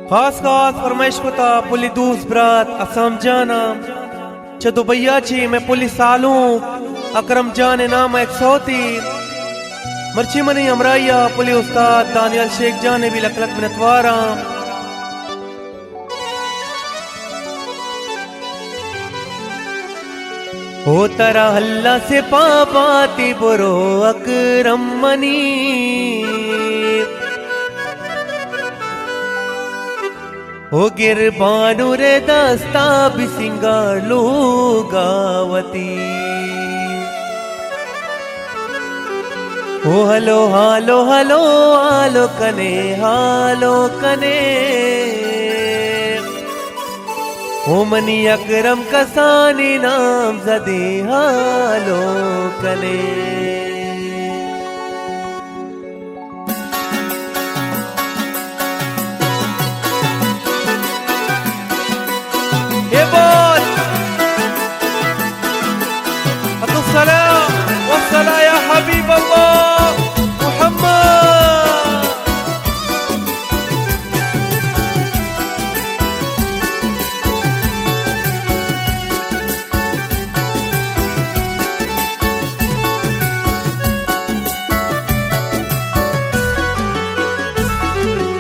खास खास फरमाइश कोता पुली दूस ब्रात असम जाना चदो भैया छी मैं पुलिस सालू अकरम जान नाम 103 मर्ची मनी अमराइया पुली उस्ताद दानियल शेख जाने भी लक लक मिनतवारा हो तरा हल्ला से पापाती बुरो अकरम मनी हो गिरबानु रे दस्ता भी सिंगार लो गावती हो हलो हालो हलो हालो कने हो मनी अकरम कसानी नाम जदे हालो कने ये बोल अस्सलाम वस्सला या हबीब अल्लाह मुहम्मद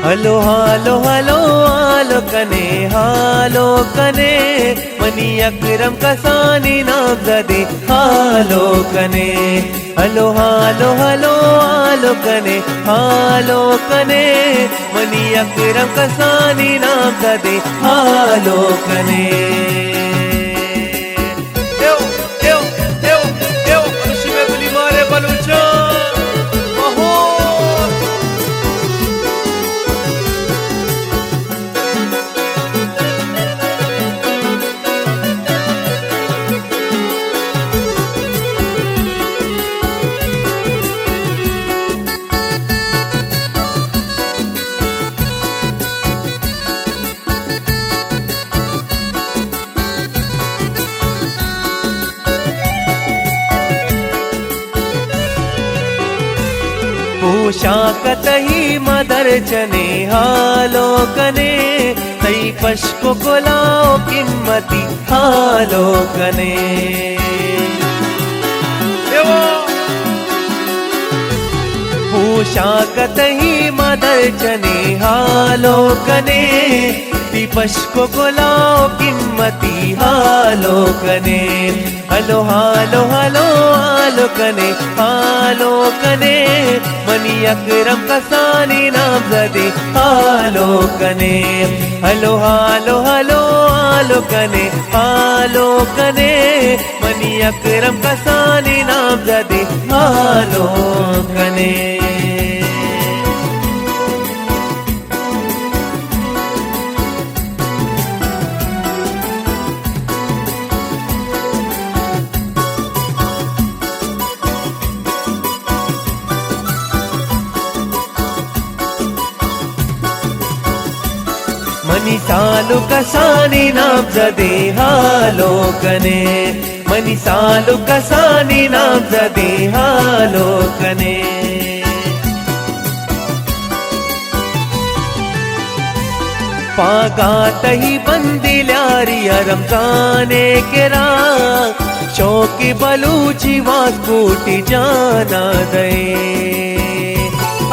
हलो हालो हलो हालो कने मनी अकरम कसानी नाम जदे हालो कने हलो हालो हलो हालो कने मनी अकरम कसानी नाम जदे हालो कने खुशी में बुली मारे बलूचा पोशाकत ही मदर चने हालो कने तई पशको कोलाओ किम्मती हालो कने पोशाकत ही मदर चने हालो कने दीपश को कोलाओ किम्मती हालो कने हलो हालो हलो हालो कने मनी अकरम कसानी नाम जदे हालो कने हलो हालो हलो हालो कने मनी अकरम कसानी नाम जदे हालो कने मनी सालो कसानी नाम जदे हालो कने मनी सालो कसानी नाम जदे हालो कने पागा तही बंदी ल्यारिया रमजाने केरा चौकी बलूची वास्कूटी जाना दे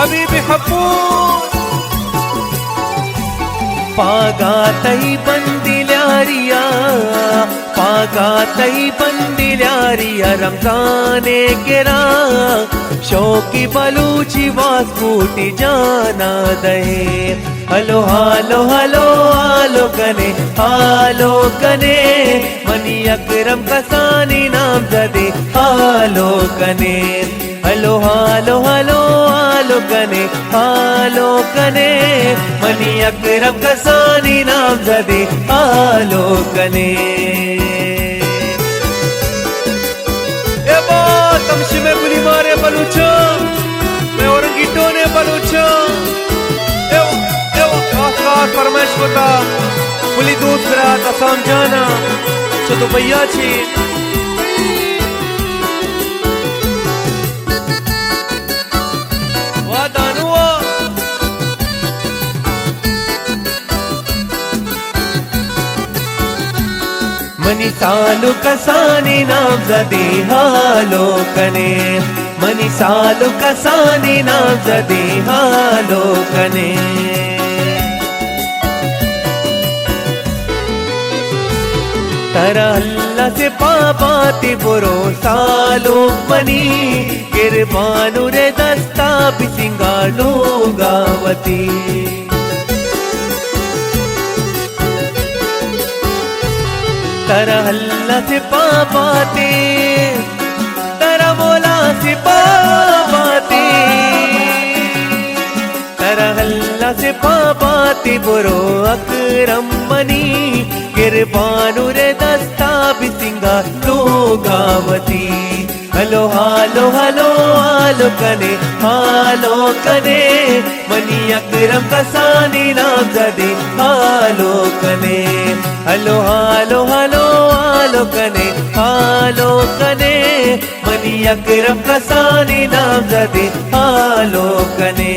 हबीब हपूर पागा तही बंदी ल्यारिया रमजाने केरा शौकी बलूची वास्कूटी जाना दहे हलो हालो हलो हालो कने मनी अकरम कसानी नाम जदे हालो कने हलो हालो कने मनी अकरम कसानी नाम जदे हालो कने ए बात तमशी में बुली मारे बलूचा मैं औरंगीटो ने बलूचा खास फरमाइश होता बुली दूध रात असम जाना चतो भैया छी मनी सालू कसानी नामजदे हालोकने मनी सालू कसानी नामजदे हालोकने तरहल्ला से पापाती बुरो सालो मनी किरबानु रे दस्ता बिसिंगालो गावती तरहल्ला से पापाती तरा बोला से पापाती तरहल्ला से पापाती बुरो अकरम मनी किरबानु रे दस्ता बिसिंगा लोगावती हलो हालो हलो हालो कने मनी अकरम कसानी नामजदे हालो कने हलो हालो हलो हालो कने मनी अकरम कसानी नामजदे हालो कने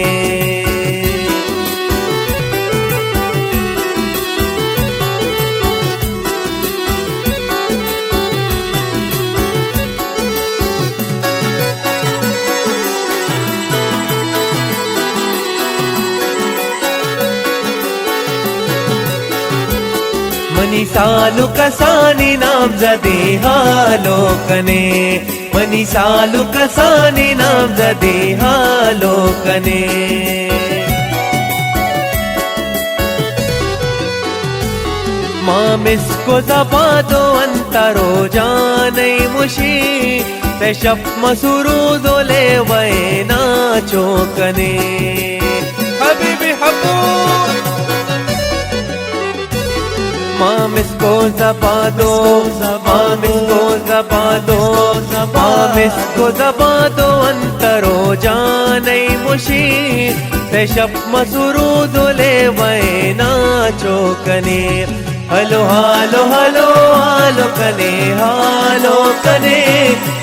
मनी सालू कसानी नामजदे हालोकने मनी सालू कसानी नामजदे हालोकने मामिस्को जबादो अंतरो जाने मुशी तशप मसुरूदो ले वैना चोकने हबीबी हबू मामिस्को जबादो मामिस्को जबादो अंतरो जाने मुशी तशप मसुरूदो ले वैना चोकने हलो हालो हलो हालो कने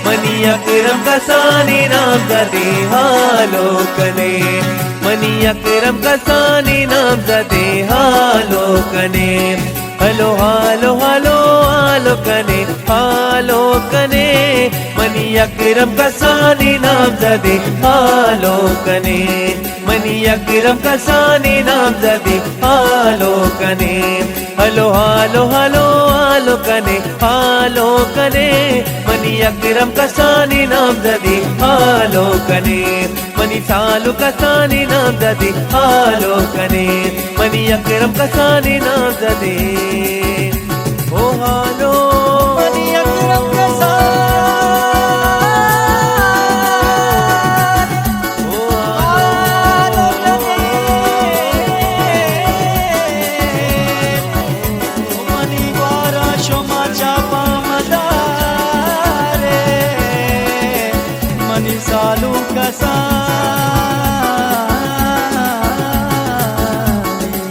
मनी अकरम कसानी नामजदे हालो कने मनी अकरम कसानी नामजदे हालो कने हलो हालो कने मनी अकरम कसानी नामजदे हालो कने मनी अकरम कसानी नामजदे हालो कने हलो कने मनी अकरम कसानी नामजदे हालो कने मनी सालू कसानी नामजदे हालो कने मनी अकरम कसानी नामजदे ओ हालो मनी अकरम सालू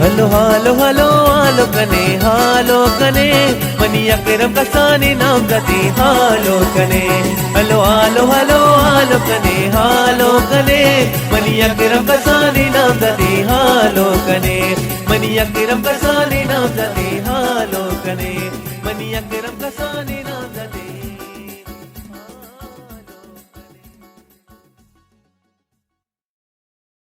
हलो हालो कने मनी अकरम कसानी नामजदे हालो कने हलो कने मनी अकरम कसानी नामजदे हालो कने मनी अकरम कसानी नामजदे हालो कने मनी अकरम कसानी नामजदे